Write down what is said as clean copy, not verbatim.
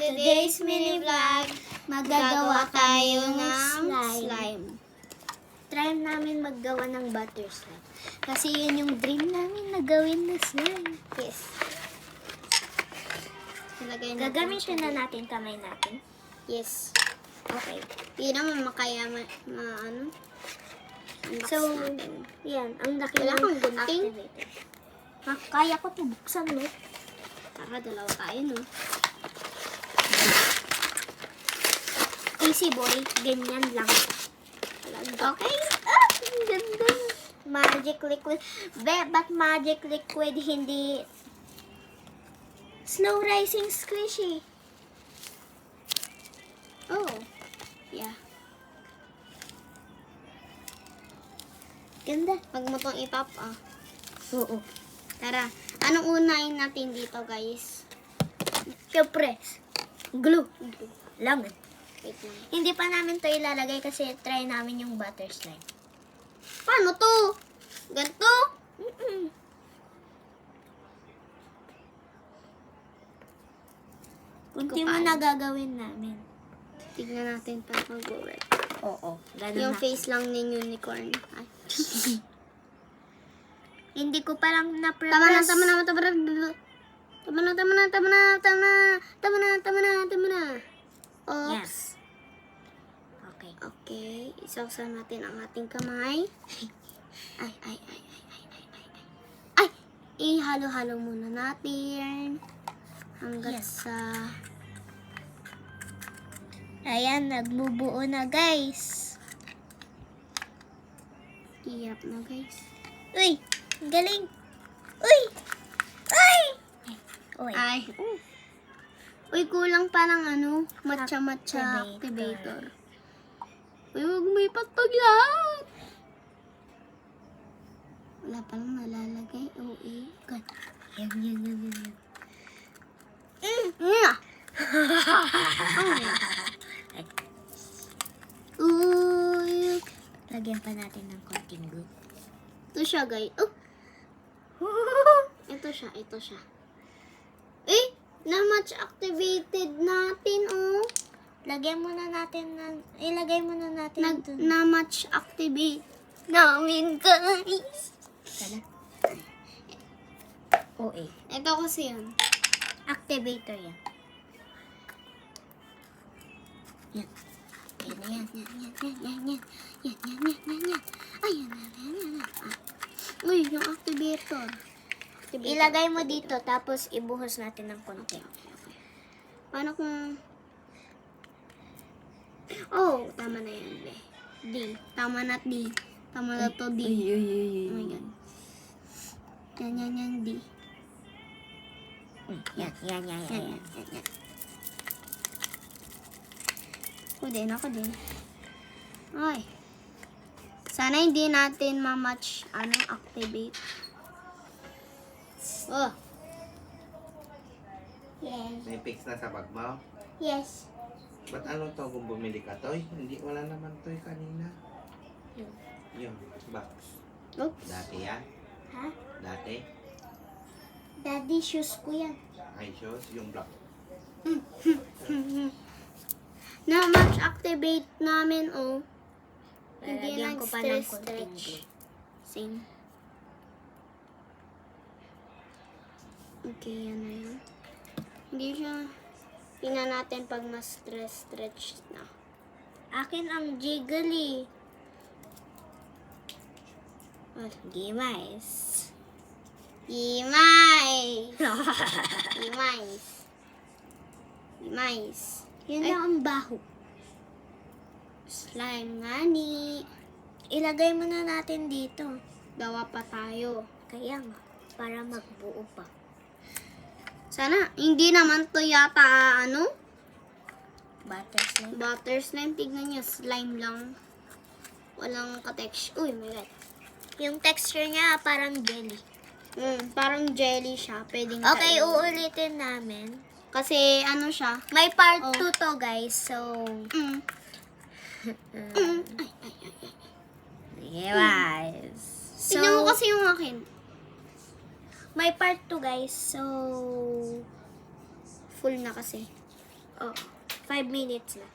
today's mini vlog, magagawa tayo ng slime. Try namin maggawa ng butter slime. Kasi yun yung dream namin na gawin na slime. Yes. Ilagay natin Gagamitin siya. na natin kamay natin. Yes. Okay. Hindi naman makaya ano. So, natin. yan. Ang laki Wala ng kang gunting? activator. Ha? Kaya ko ito buksan, no? Tara, dalawa tayo, no? Easy boy. Ganyan lang. Okay. Ah! Ang ganda. Magic liquid. But magic liquid hindi slow rising squishy. Oh. Yeah. Ganda. Pag mo tong ipop, Oo. Tara. Anong unahin natin dito, guys? Press. Glue. Lang. Wait lang. Hindi pa namin to ilalagay kasi try namin yung butter slime. Paano to? Ganto? Kunti mo Paano? na gagawin namin. Tignan natin pa mag-work. Oo. Yung face lang ng unicorn. Ay. Hindi ko pa lang na-press. Tama na. Tama na. Oops. Yes. Okay. Okay. Isawsaw natin ang ating kamay. Ay. Ay! Ihalo-halo muna natin. Hanggat Yes. sa... Ayan, nagbubuo na guys. Iyap na, guys. Uy! Galing! Uy! Ay! Uy! Ay. Uy, kulang pa ng ano, matcha-matcha Activator. activator. Uy, huwag may patog lahat. Wala pa lang nalalagay. Oo, God. Yan. Uy. Lagyan pa natin ng konting glue. Ito siya, guys. Oh, ito siya. Eh, na-match activated natin, oh. Lagyan muna natin ng... Ilagay muna natin dun. Na-match activate namin, guys. Tala. OA. Ito kasi yun. Activator yan. Yan. Yan na yan. Ay, yan. Uy, yung activator. Ilagay mo dito, tapos ibuhos natin ng konti. Paano kung... Oh, tama na yan, be. D. Tama na D. Tama na to D. Oh my God. Yan, D. Yan. Yan. Ako din. Ay. Sana hindi natin ma-match, activate. Oh. Yes. May fix na sa bag mo? Yes. Ba't ano to kung bumili ka, Toy? Hindi, wala naman Toy kanina. Yung box. Oops. Dati yan? Ha? Dati? Daddy shoes ko yan. Ay, shows, yung black. Na-match activate namin, oh. Hindi Lalagyan ko pa ng konting nag-stretch. glue. Same. Okay, yan na yun. Hindi siya... Tingnan natin pag mas stretch na. Akin ang jiggly. Gimays. Gimais. Yun Ay. lang ang baho. Slime nga ni. Ilagay muna natin dito. Gawa pa tayo. Kaya nga, para magbuo pa. Sana, hindi naman to yata, Butter slime. butter slime. Tignan niyo, slime lang. Walang ka-texture. Uy, my God. Yung texture niya parang jelly. Parang jelly siya. Pwedeng Okay, kainin. uulitin namin. Kasi, siya. May part Oh. 2 to guys, so... Yes. Tignan mo kasi yung akin. May part 2 guys, so... Full na kasi. Oh, 5 minutes na.